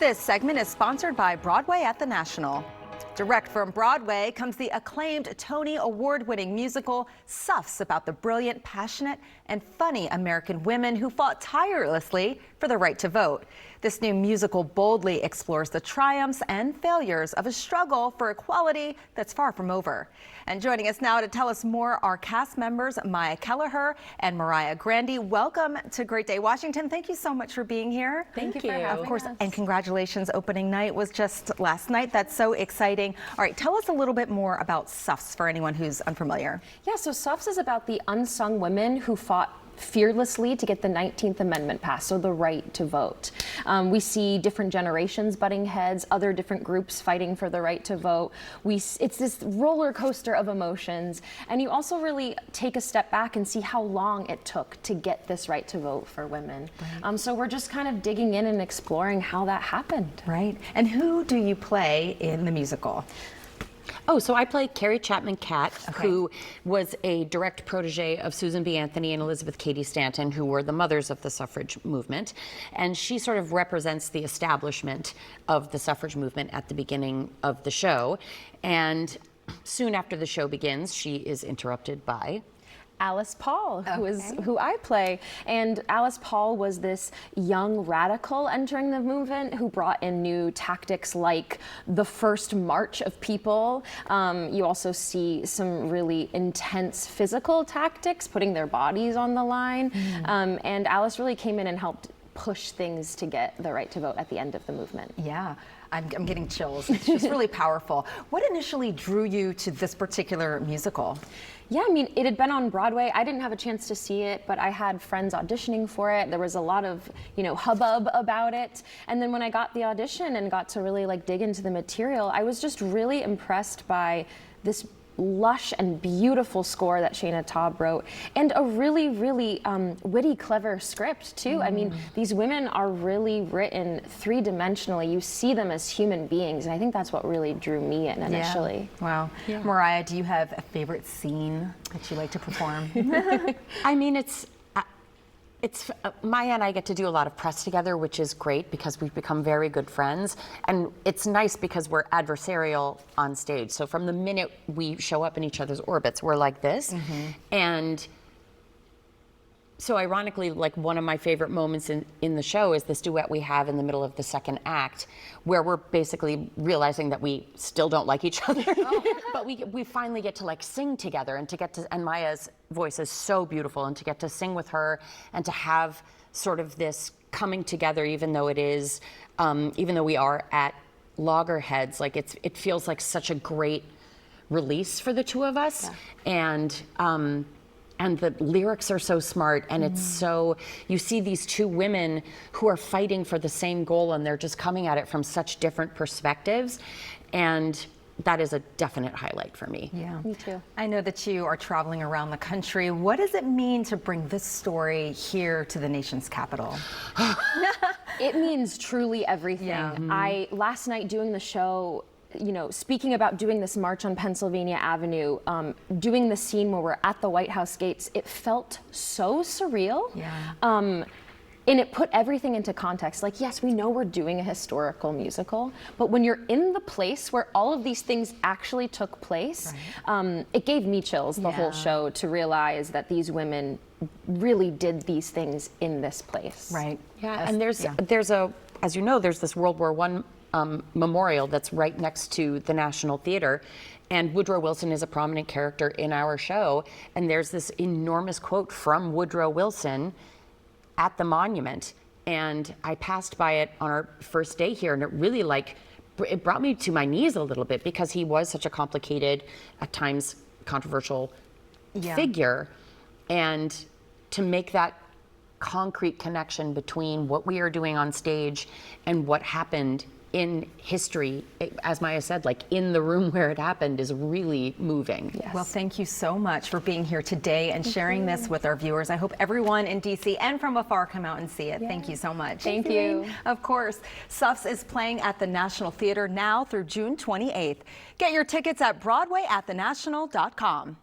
This segment is sponsored by Broadway at the National. Direct from Broadway comes the acclaimed Tony Award-winning musical SUFFS, about the brilliant, passionate, and funny American women who fought tirelessly for the right to vote. This new musical boldly explores the triumphs and failures of a struggle for equality that's far from over. And joining us now to tell us more are cast members Maya Kelleher and Mariah Grandy. Welcome to Great Day, Washington. Thank you so much for being here. Thank you for having us. Of course, and congratulations. Opening night was just last night. That's so exciting. All right, tell us a little bit more about SUFFS for anyone who's unfamiliar. Yeah, so SUFFS is about the unsung women who fought fearlessly to get the 19th Amendment passed, so the right to vote. We see different generations butting heads, other different groups fighting for the right to vote. It's this roller coaster of emotions, and you also really take a step back and see how long it took to get this right to vote for women. Right. So we're just kind of digging in and exploring how that happened. Right. And who do you play in the musical? Oh, so I play Carrie Chapman Catt, who was a direct protege of Susan B. Anthony and Elizabeth Cady Stanton, who were the mothers of the suffrage movement. And she sort of represents the establishment of the suffrage movement at the beginning of the show. And soon after the show begins, she is interrupted by Alice Paul, who I play. And Alice Paul was this young radical entering the movement who brought in new tactics like the first march of people. You also see some really intense physical tactics, putting their bodies on the line. And Alice really came in and helped push things to get the right to vote at the end of the movement. Yeah. I'm getting chills. It's just really powerful. What initially drew you to this particular musical? Yeah, I mean, it had been on Broadway. I didn't have a chance to see it, but I had friends auditioning for it. There was a lot of, hubbub about it. And then when I got the audition and got to really dig into the material, I was just really impressed by this lush and beautiful score that Shana Taub wrote, and a really, really witty, clever script too. I mean, these women are really written three-dimensionally. You see them as human beings, and I think that's what really drew me in initially. Yeah. Wow. Yeah. Mariah, do you have a favorite scene that you like to perform? I mean, Maya and I get to do a lot of press together, which is great because we've become very good friends. And it's nice because we're adversarial on stage. So from the minute we show up in each other's orbits, we're like this. And so ironically, one of my favorite moments in the show is this duet we have in the middle of the second act, where we're basically realizing that we still don't like each other, but we finally get to sing together, and Maya's voice is so beautiful, and to get to sing with her and to have sort of this coming together, even though we are at loggerheads, it feels like such a great release for the two of us. Yeah. And the lyrics are so smart, and it's so, you see these two women who are fighting for the same goal, and they're just coming at it from such different perspectives, and that is a definite highlight for me. Yeah, me too. I know that you are traveling around the country. What does it mean to bring this story here to the nation's capital? It means truly everything. Yeah. Last night doing the show, speaking about doing this march on Pennsylvania Avenue, doing the scene where we're at the White House gates, it felt so surreal. Yeah. And it put everything into context. Yes, we know we're doing a historical musical, but when you're in the place where all of these things actually took place, it gave me chills the whole show to realize that these women really did these things in this place. Right. Yeah, and there's as you know, there's this World War I memorial that's right next to the National Theater, and Woodrow Wilson is a prominent character in our show, and there's this enormous quote from Woodrow Wilson at the monument, and I passed by it on our first day here, and it really it brought me to my knees a little bit, because he was such a complicated, at times controversial figure, and to make that concrete connection between what we are doing on stage and what happened in history, as Maya said, in the room where it happened, is really moving. Yes. Well, thank you so much for being here today and sharing this with our viewers. I hope everyone in DC and from afar come out and see it. Thank you so much. Thank you. Of course, SUFFS is playing at the National Theater now through June 28th. Get your tickets at BroadwayAtTheNational.com.